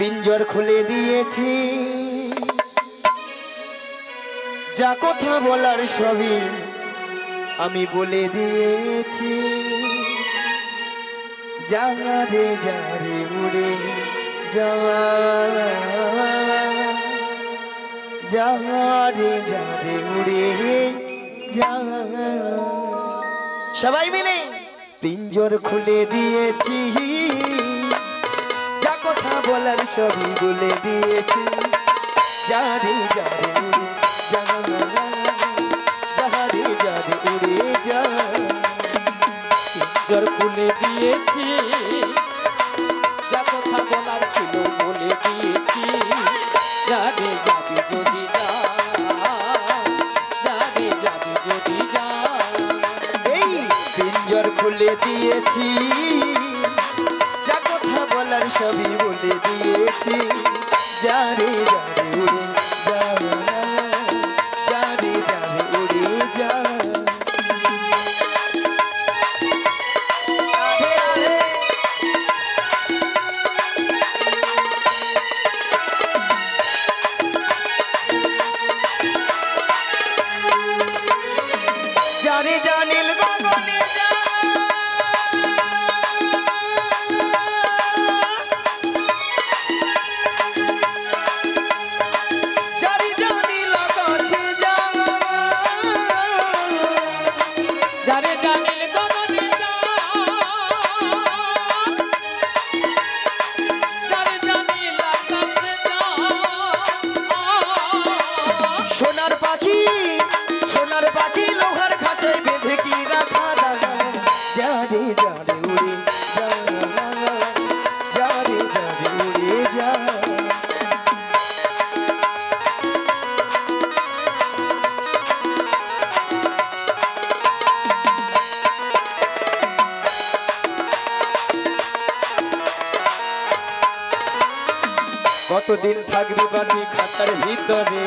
পিঞ্জর খুলে দিয়েছি, যা কথা বলার সবই আমি বলে দিয়েছি। যারে যারে উড়ে যাওয়া, যারে যারে উড়ে যাওয়া, সবাই মিলে পিঞ্জর খুলে দিয়েছি, যা কথা বলার সবই বলে দিয়েছি। যারে যারে উড়ে যাওয়া, যারে যারে উড়ে যাওয়া, পিঞ্জর খুলে দিয়েছি, যা কথা বলার ছিল বলে দিয়েছি। যারে যাবি যদি যা, যারে যাবি যদি যা। এই পিঞ্জর খুলে দিয়েছি, যা কথা বলার সবই বলে দিয়েছি। যারে যারে উড়ে যাওয়া, যারে যারে উড়ে যাওয়া। যারে জানিল গগনে যা, যারে জানিল আকাশে যা, যারে জানিল গগনে যা, যারে জানিল আকাশে যা। সোনার পাখি, সোনার পাখি লোহার খাঁচায় বেঁধে কি রাখা দাগা। যারে যারে উড়ে যাওয়া, যারে যারে উড়ে যাওয়া। কতদিন থাকবে পাখি খাঁচার ভিতরে,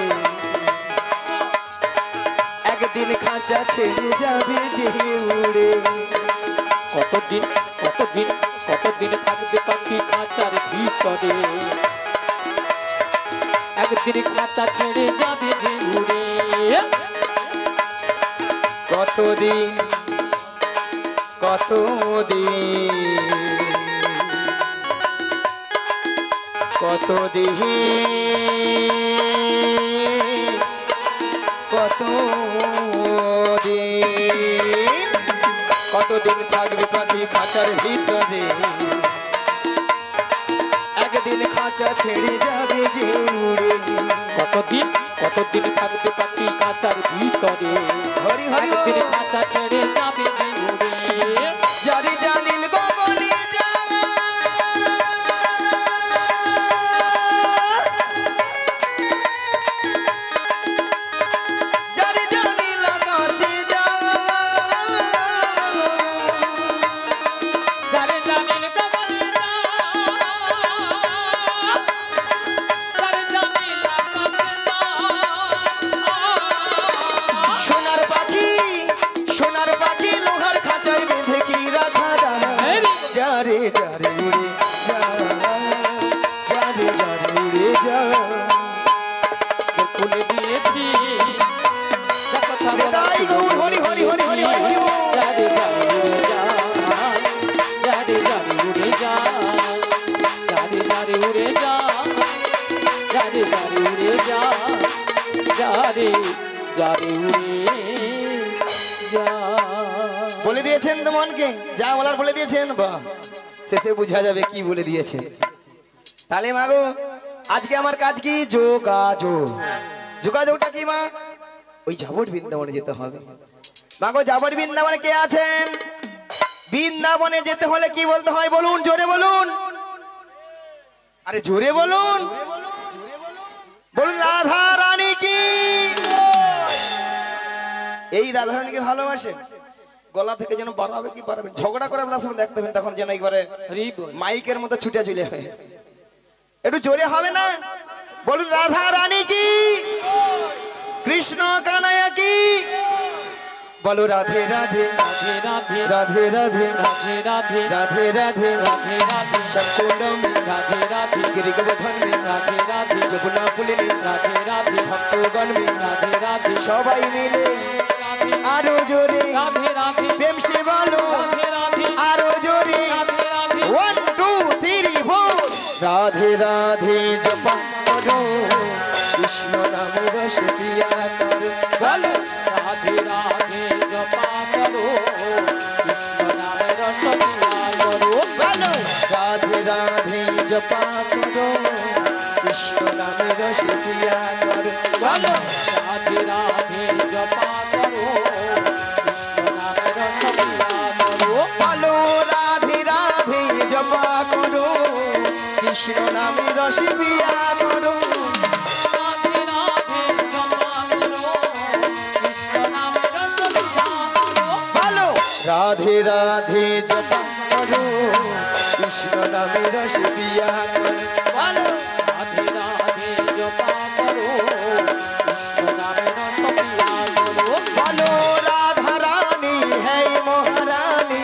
একদিন খাঁচা ছেড়ে যাবে যে উড়ে। কতদিন কতদিন কতদিন থাকবে পাখি খাঁচার ভিতরে, একদিন খাঁচা ছেড়ে যাবে যে উড়ে। কতদিন কতদিন কতদিন কতদিন কতদিন থাকবে পাখি খাঁচার ভিতরে, একদিন খাঁচা ছেড়ে যাবে যে উড়ে। কতদিন কতদিন থাকবে পাখি খাঁচার ভিতরে, হরি হরি একদিন খাঁচা ছেড়ে যাবে যে উড়ে। যারে জানিল গগনে যা, যারে জানিল আকাশে যা, যারে জানিল গগনে যা, যারে জানিল আকাশে যা। সোনার পাখি, সোনার পাখি লোহার খাঁচায় বেঁধে কি রাখা দানা। যারে যারে উড়ে যাওয়া, যারে যারে উড়ে যাওয়া। খুলে দিয়েছি, যা কথা বলার তাই ছিল গৌর বলে হরি হরি হরি হরি হরি দিয়েছি। বল। যারে যারে উড়ে যা, যারে যারে উড়ে যা, যারে যারে উড়ে যা, যারে যারে উড়ে যা, যারে যারে উড়ে যা। বলে দিয়েছেন তো মনকে, যা বলার বলে দিয়েছেন। বাহ, শেষে বোঝা যাবে কি বলে দিয়েছেন। তাহলে মাগো আজকে আমার কাজ কি? যোগাযোগ। যোগাযোগটা কি মা? ওই যাবট বৃন্দাবনে যেতে হবে। মাগো যাবট বৃন্দাবনে কে আছেন? বৃন্দাবনে যেতে হলে কি বলতে হয় বলুন, জোরে বলুন। আরে জোরে বলুন, বলুন রাধা রানী কি। এই রাধা রানীকে ভালোবাসে, গলা থেকে যেন বাড়াবে কি বাড়াবে, ঝগড়া করে আপনার সামনে দেখতে তখন যেন একবারে মাইকের মতো ছুটে চলে যাবে। একটু জোরে হবে না? বলুন রাধা রানী কি, কৃষ্ণ কানাইয়া কি। বলো রাধে রাধে রাধে রাধে রাধে রাধে রাধে রাধে রাধে রাধে রাধে সকুলম রাধে রাধে গিরিগোবর্ধন সবাই মিলে রাধে আরো জোরে রাধে রাধে প্রেম সে বলো রাধে রাধে আরো জোরে রাধে রাধে 1 2 3 4 রাধে রাধে জপা করো কৃষ্ণ নামে রস দিয়া করো বলো রাধে রাধে জপা করো কৃষ্ণ নামে রস দিয়া করো বলো রাধে রাধে জপা করো কৃষ্ণ নামে রস দিয়া করো বলো রাধে রাধে জপা করো কৃষ্ণ নামে রস দিয়া করো বলো রাধে রাধে জপা করো কৃষ্ণ নামে রস দিয়া করো রাধে রাধে জপা করো কৃষ্ণ নামে রস দিয়া করো বলো রাধে রাধে জপা করো কৃষ্ণ নামে রস দিয়া করো বলো রাধে রাধে জপা করো কৃষ্ণ নামে রস দিয়া করো बोलो राधा रानी है महारानी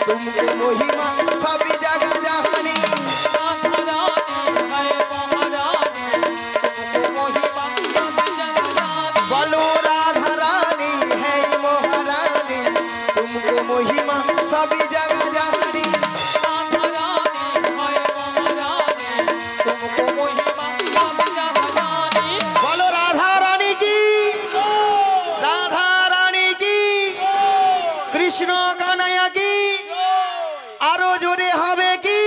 तुमको महिमा सब जगह जहानी राधा रानी है महारानी तुमको महिमा सब जग जानी बोलो राधा रानी है महारानी तुमको महिमा सब जगह जहानी राधा रानी है महारानी तुमको महिमा सब जग जानी बोलो राधा रानी की राधा रानी की कृष्ण कन्हैया की आरो जोरे हवे की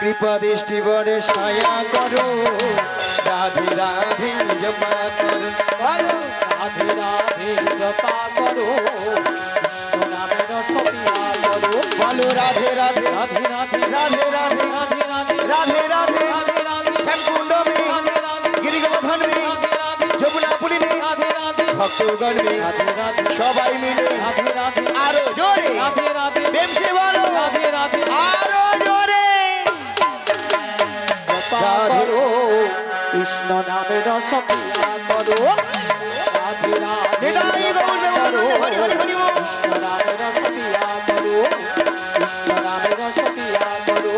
कृपा दृष्टि बड़े छाया करो राधे राधे जपा करो बोलो राधे राधे जपा करो कृष्ण नामे रस पिया करो बोलो राधे राधे राधे राधे राधे राधे राधे राधे राधे राधे राधे राधे श्यामकुंड में राधे राधे गिरिगोवर्धन में राधे राधे যমুনাপুরী में राधे राधे ভক্তগণ में राधे राधे সবাই মিলে राधे राधे আরো জোরে राधे राधे প্রেম সে বলো राधे राधे আরো জোরে जपा करो कृष्ण नामे रस पिया करो राधे राधे নিতাই গৌর करो হরি হরি হরি বল। कृष्ण नामे रस पिया करो कृष्ण नामे रस पिया करो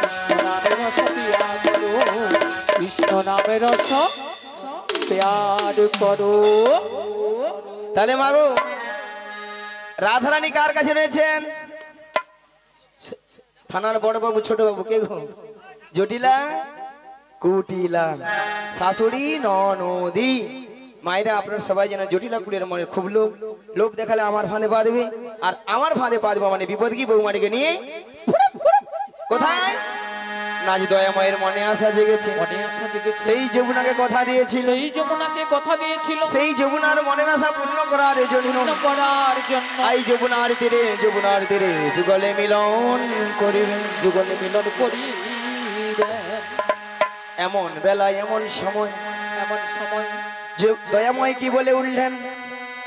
कृष्ण नामे रस पिया करो कृष्ण नामे रस प्यार करो তাহলে মাগো রাধারানী কার কাছে রয়েছেন থানার বড় বাবু ছোট বাবু কে গো জটিলা কুটিলা শাশুড়ি ননদি মায়েরা আপনারা সবাই জানেন জটিলা কুটির মনে খুব লোভ লোভ দেখালে আমার ফাঁদে পা দেবে আর আমার ফাঁদে পা দেবে মানে বিপদ কি বৌমাটিকে নিয়ে কোথায় নাজ দয়া মায়ের মনে আসা জেগেছে মনে আসা জেগেছে সেই যমুনাকে কথা দিয়েছিল সেই যমুনাকে কথা দিয়েছিল সেই যমুনার মনের আশা পূর্ণ করার জন্য পূর্ণ করার জন্য আই যমুনার তীরে যুগলে মিলন করিবে যুগলে মিলন করি এমন বেলা এমন সময় এমন সময় দয়াময় কি বলে উঠলেন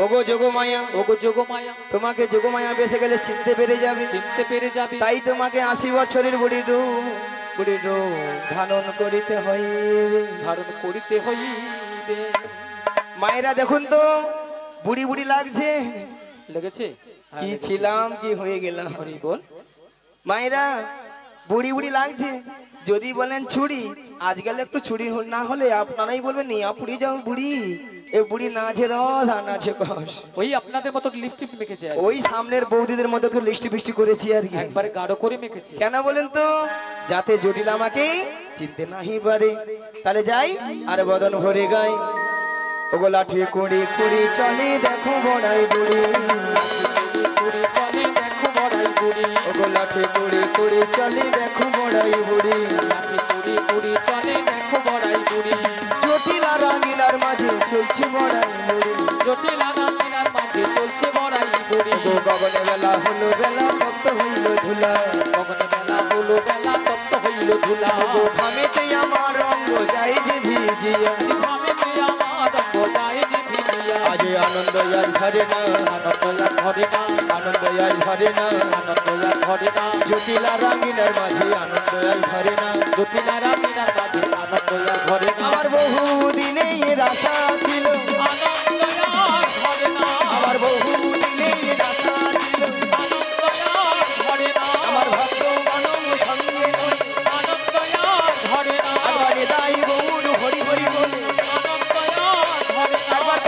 ওগো যোগমায়া ওগো যোগমায়া তোমাকে যোগমায়া বেসে গেলে চিনতে পেরে যাবে চিনতে পেরে যাবে তাই তোমাকে 80 বছরের বুড়ি রূপ ধারণ করিতে হইবে ধারণ করিতে হইবে মায়েরা দেখুন তো বুড়ি বুড়ি লাগছে লেগেছে কি ছিলাম কি হয়ে গেলাম হরি বল মায়েরা বুড়ি বুড়ি লাগছে যদি বলেন ছুরি আজকাল একটু ছুরি না হলে আপনারাই বলবেন নিয়া পুড়ি যাও বুড়ি এ বুড়ি নাচে রস আর নাচে কষ ওই আপনাদের মতো লিপস্টিক মেখেছে আর কি। ওই সামনের বৌদিদের মতো একটু লিস্টি ফিস্টি করেছি আর কি একবারে গাঢ় করে মেখেছে কেন বলেন তো যাতে জটিল আমাকে চিনতে নাহি পারে তাহলে যাই আর বদন ভরে গাই ওগো লাঠি কুড়ি কুড়ি চলে দেখো বড়াই বুড়ি পুরি চলে দেখো বড়াই বুড়ি ওগো লাঠি কুড়ি কুড়ি চলে দেখো বড়াই বুড়ি লাঠি পুরি পুরি চলে দেখো বড়াই বুড়ি জটিলা রাঙিলার মাঝে চলছে বড়াই বুড়ি জটিলা নাচিনার মাঝে চলছে বড়াই বুড়ি ওগো গগনে বেলা হলো বেলা ভক্ত হইল ধুলা গগনে বেলা হলো বেলা তপ্ত হইল ধুলা ওগো ঘামেতে আমার রঙ্গ যাই যে ভিজিয়া ঘামেতে আমার বোঝায় যে ভিজিয়া আজ আনন্দ আজ ধরে না আনন্দয়া ধরে না আনন্দ আজ ধরে না আনন্দয়া ধরে না জটিলা রাঙিনার মাঝে আনন্দ আজ ধরে না জটিলা রামিনার মাঝে আনন্দয়া ধরে না আমার বহু দিনের আশা ছিল আনন্দয়া ধরে না আমার বহু দিনের আশা ছিল আনন্দয়া ধরে না আমার ভক্ত মানব সঙ্গে আনন্দয়া ধরে না আবার দাই গৌর হরি হরি বলে আনন্দয়া ধরে না একবার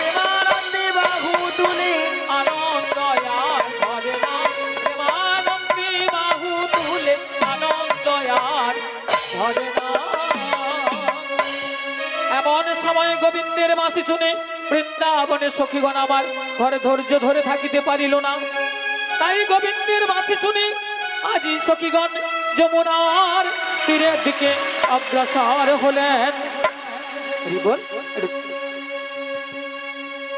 গোবিন্দের মাসি শুনে বৃন্দাবনের সখীগণ আমার ঘরে ধৈর্য ধরে থাকিতে পারিল না। তাই গোবিন্দের মাসি শুনে আজি সখীগণ যমুনার তীরের দিকে অগ্রসর হলেন। বল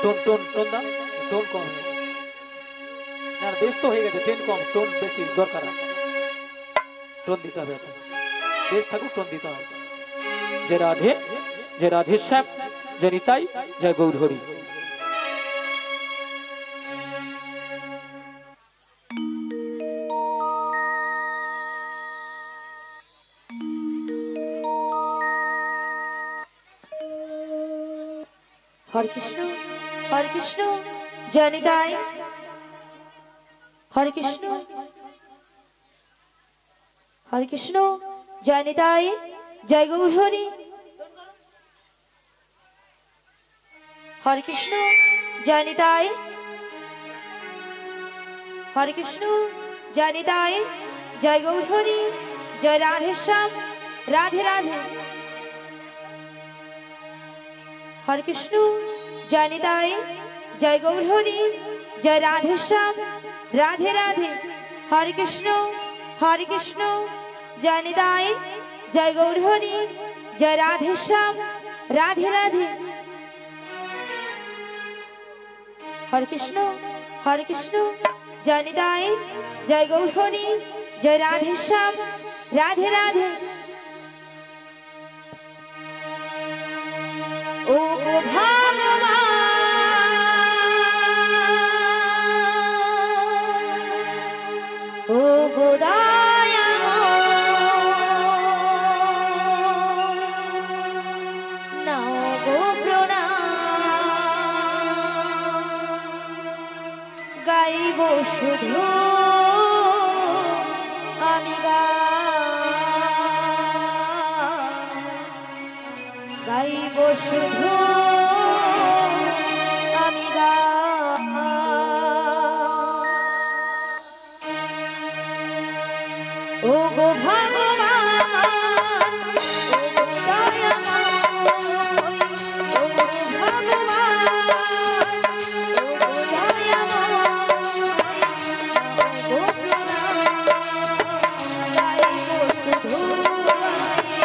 টোন টোন টোন দাও, টোন কম না, বেশ তো হয়ে গেছে, টেন কম, টোন বেশি দরকার, টোন দিতে হবে, বেশ থাকুক, টোন দিতে হবে। জয় রাধে, জয় রাধেশ্যাম, জয় নিতাই, জয় গৌরহরি। হরে কৃষ্ণ জয় নিতাই, হরে কৃষ্ণ জয় নিতাই, জয় গৌরহরি। হরে কৃষ্ণ জয় নিতাই, হরে কৃষ্ণ জয় নিতাই, জয় গৌরহরি। জয় রাধেশ্যাম, রাধে রাধে। হরে কৃষ্ণ জয় নিতাই, জয় গৌরহরি। জয় রাধেশ্যাম, রাধে রাধে। হরে কৃষ্ণ জয় নিতাই, জয় গৌরহরি। জয় রাধেশ্যাম, রাধে রাধে। হরে কৃষ্ণ জয় নিতাই, জয় গৌরহরি। জয় রাধেশ্যাম, রাধে রাধে। ও গো ভগবান, ও গো দয়াময়, নাও গো প্রণাম। গাইব শুধু আমি গাইব শুধু আমি ও গো ভগবান, ও গো দয়াময়, ও গো ভগবান, ও গো দয়াময়, ও গো প্রণাম। গাইব শুধু আমি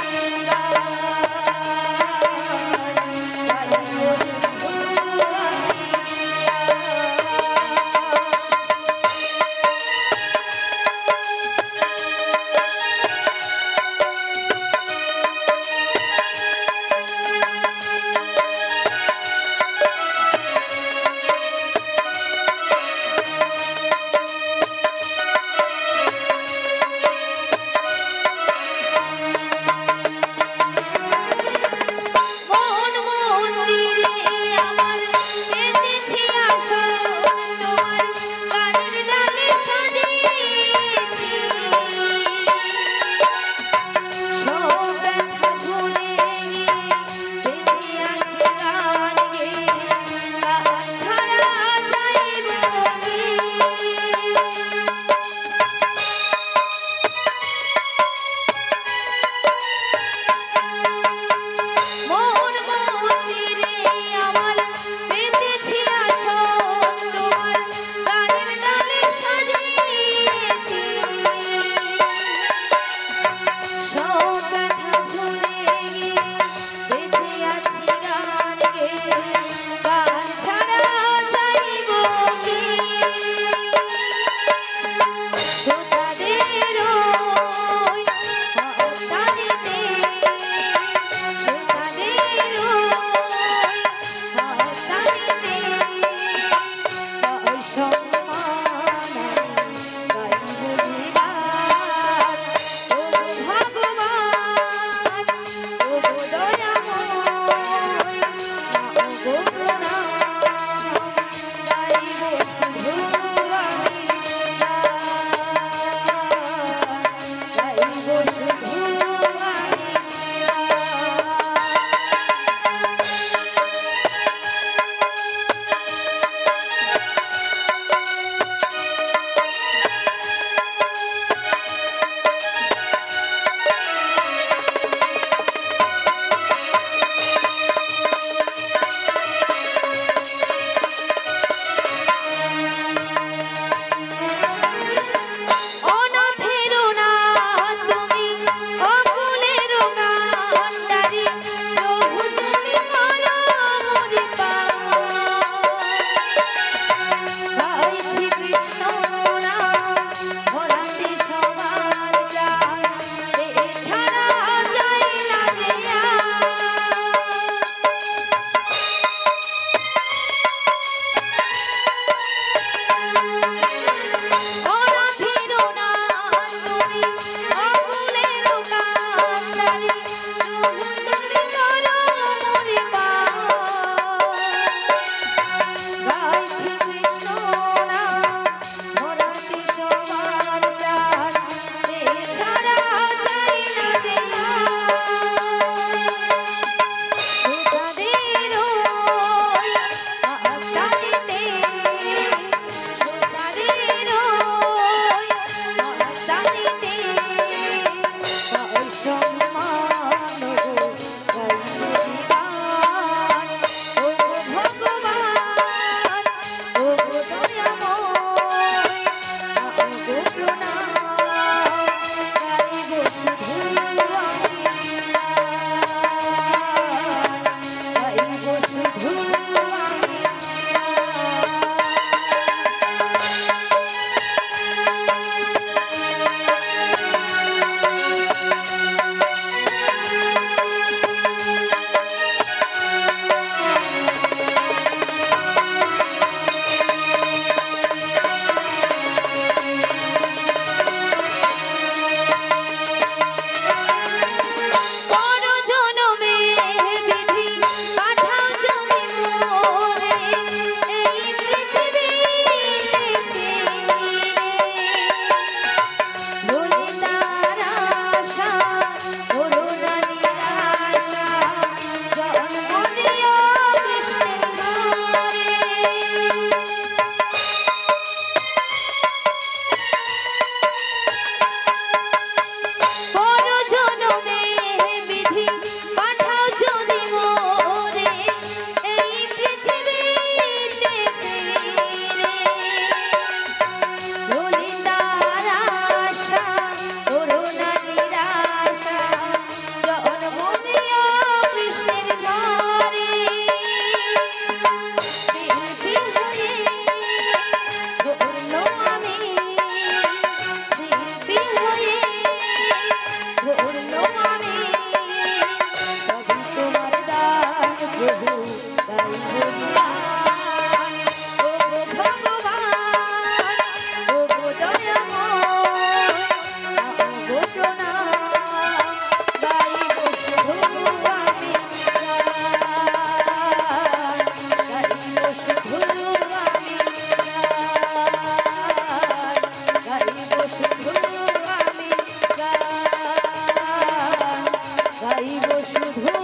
গাইব শুধু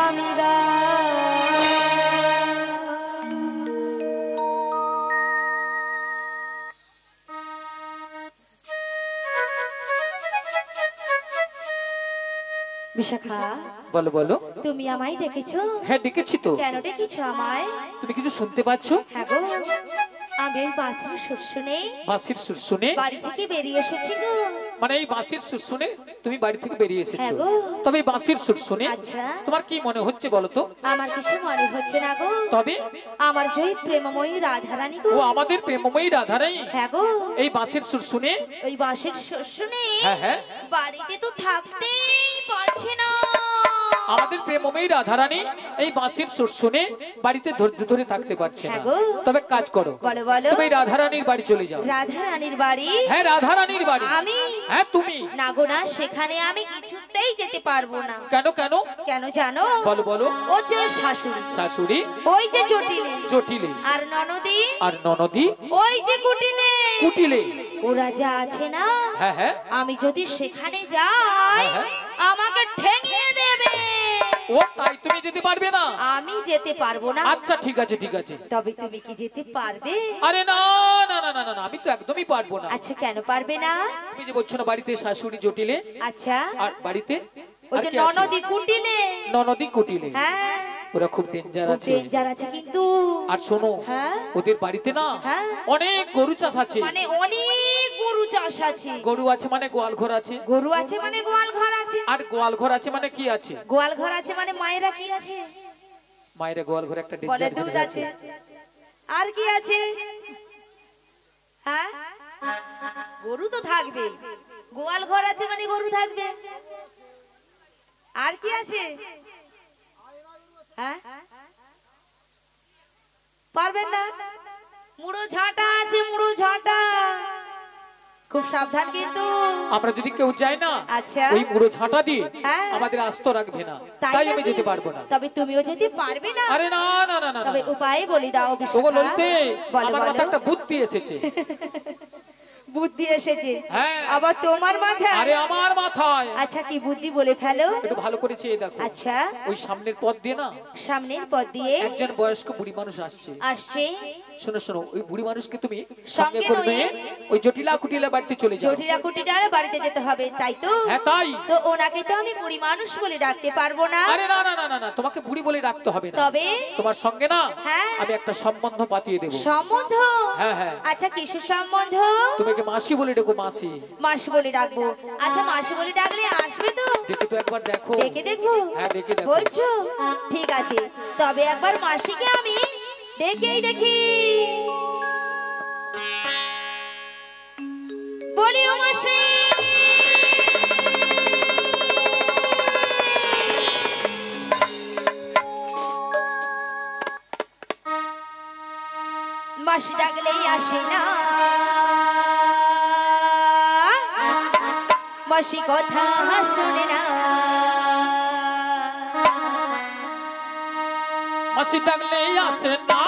আমি বিশাখা, বলো বলো। তুমি আমায় ডেকেছো? হ্যাঁ ডেকেছি তো। কেন ডেকেছো আমায়? তুমি কিছু শুনতে পাচ্ছ? হ্যাঁ গো, আমি ওই বাঁশির সুর শুনে বাঁশির সুর শুনে বাড়ি থেকে বেরিয়ে এসেছি গো। মানে এই বাঁশির সুর শুনে তুমি বাড়ি থেকে বেরিয়ে এসেছো? হ্যাঁ গো। তবে এই বাঁশির সুর শুনে আচ্ছা, তোমার কি মনে হচ্ছে বলো তো? আমার কিছু মনে হচ্ছে না গো। তবে আমার যে প্রেমময়ী রাধারানী গো। ও আমাদের প্রেমময়ী রাধারানী। হ্যাঁ গো, এই বাঁশির সুর শুনে ওই বাঁশির সুর শুনে হ্যাঁ হ্যাঁ বাড়িতে তো থাকতেই পারছে না। আমাদের প্রেমময়ী রাধারানী এই বাঁশির সুর শুনে বাড়িতে ধৈর্য ধরে থাকতে পারছে না। হ্যাঁ গো। তবে কাজ করো, বলো বলো। তুমি রাধারানীর বাড়ি চলে যাও। রাধারানীর বাড়ি? হ্যাঁ রাধারানীর বাড়ি। আমি? হ্যাঁ তুমি। না গো না, সেখানে আমি কিছুতেই যেতে পারবো না। কেন কেন? কেন জানো? বলো বলো। ও যে শাশুড়ি, শাশুড়ি, ওই যে জটিলে, জটিলে, আর ননদি, আর ননদি, ওই যে কুটিলে, কুটিলে, ওরা যা আছে না, হ্যাঁ হ্যাঁ আমি যদি সেখানে যাই হ্যাঁ, হ্যাঁ। আমাকে ঠেঙিয়ে দেবে। ও তাই তুমি যেতে পারবে না? আমি যেতে পারবো না। আচ্ছা ঠিক আছে ঠিক আছে। তবে তুমি কি যেতে পারবে? আরে না না না না না না, আমি তো একদমই পারবো না। আচ্ছা কেন পারবে না? তুমি যে বলছো না বাড়িতে শাশুড়ি জটিলে, আচ্ছা, আর বাড়িতে ওই আর যে কি আছে? ননদি কুটিলে, ননদি কুটিলে, হ্যাঁ ওরা খুব ডেঞ্জার আছে। ডেঞ্জার আছে কিন্তু। আর শোনো, হ্যাঁ ওদের বাড়িতে না হ্যাঁ, অনেক গরু চাষ আছে। মানে অনেক গরু চাষ আছে। গরু আছে মানে গোয়াল ঘর আছে। গরু আছে মানে গোয়াল ঘর আছে। আর গোয়াল ঘর আছে মানে কি আছে? গোয়াল ঘর আছে মানে মায়েরা কি আছে? মায়ের গোয়াল ঘরে একটা বলে ডেঞ্জার দুধ জিনিস আছে। আছে। আর কি আছে? হ্যাঁ, গরু তো থাকবে। গোয়াল ঘর আছে মানে গরু থাকবে। আর কি আছে? হ্যাঁ, পারবেন না? মুড়ো ঝাঁটা আছে, মুড়ো ঝাঁটা। খুব সাবধান কিন্তু। আমরা যদি কেউ যাই না, আচ্ছা, ওই মুড়ো ঝাঁটা দিয়ে হ্যাঁ। আমাদের আস্ত রাখবে না, তাই তাই আমি নাকি? যেতে পারবো না। তবে তুমিও যেতে পারবে না। আরে না না না না তবে না। উপায় বলি দাও ওগো বিশাখা। ললিতে, বলো, আমার বলো। মাথায় একটা বুদ্ধি এসেছে। বুদ্ধি এসেছে? হ্যাঁ। আবার তোমার মাথায়? আরে আমার মাথায়। আচ্ছা, কি বুদ্ধি বলে ফেলো। একটু ভালো করে চেয়ে দেখো। আচ্ছা, ওই সামনের পথ দিয়ে না সামনের পথ দিয়ে একজন বয়স্ক বুড়ি মানুষ আসছে। আসছে। শোনো শোনো, ওই বুড়ি মানুষকে তুমি সঙ্গে সঙ্গে করে নিয়ে নিয়ে ওই জটিলা কুটিলা বাড়িতে চলে যাও। জটিলা কুটিটার বাড়িতে যেতে হবে, তাই তো? হ্যাঁ তাই। তো ওনাকে তো আমি বুড়ি মানুষ বলে ডাকতে পারবো না। আরে না না না না না, তোমাকে বুড়ি বলে রাখতে হবে না। তবে তোমার সঙ্গে না হ্যাঁ, আমি একটা সম্বন্ধ পাতিয়ে দেবো। সম্বন্ধ? হ্যাঁ হ্যাঁ। আচ্ছা, কিসের সম্বন্ধ? তোমাকে মাসি বলে ডেকো, মাসি। মাসি বলে ডাকবো? আচ্ছা, মাসি বলে ডাকলে আসবে তো? দেখে তো একবার দেখো। ডেকে দেখবো? হ্যাঁ দেখে দেখো। বলছো? ঠিক আছে, তবে একবার মাসিকে আমি ডেকেই দেখি। বলি ও মাসি। মাসি ডাকলেই আসে না, মাসি কথা শোনে না। মাসি ডাকলে আসে না,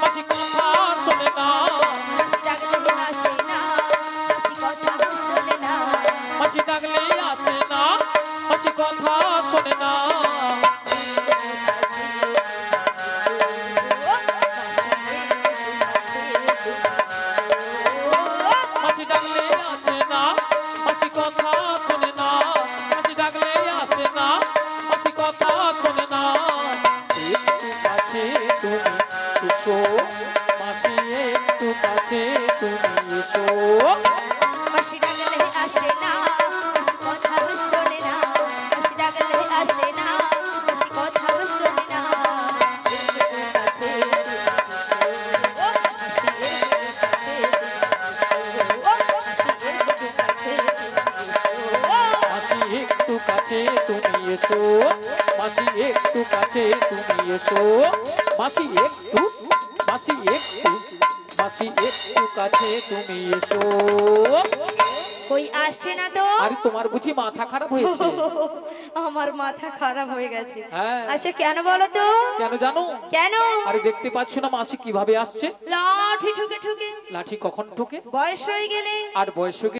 মাসি কথা শোনে না। ডাকলে আসে না, মাসি কথা শোনে না। মাসি ডাকলে আসে না, মাসি কথা শোনে না। মাসি ডাকলে আসে না, মাসি কথা শোনে না। মাসি ডাকলে আসে না, মাসি কথা শোনে না। একটু কাছে তুমি এসো, মাসি একটু কাছে তুমি এসো। মাসি ডাকলে আসে না, মাসি কথা শোনে না। মাসি ডাকলে আসে না, মাসি কথা শোনে না। মাসি একটু কাছে তুমি এসো, মাসি একটু কাছে তুমি এসো। মাসি একটু, মাসি একটু, মাসি একটু কাছে তুমি এসো। কই আসছে না তো? আরে তোমার বুঝি মাথা খারাপ হয়েছে? আমার মাথা খারাপ হয়ে গেছে। হ্যাঁ। আচ্ছা, কেন বলো তো? কেন জানো? কেন? আরে দেখতে পাচ্ছ না মাসি কিভাবে আসছে? লাঠি ঠুকে ঠুকে। লাঠি কখন ঠোকে? বয়স হয়ে গেলে। আর বয়স হয়ে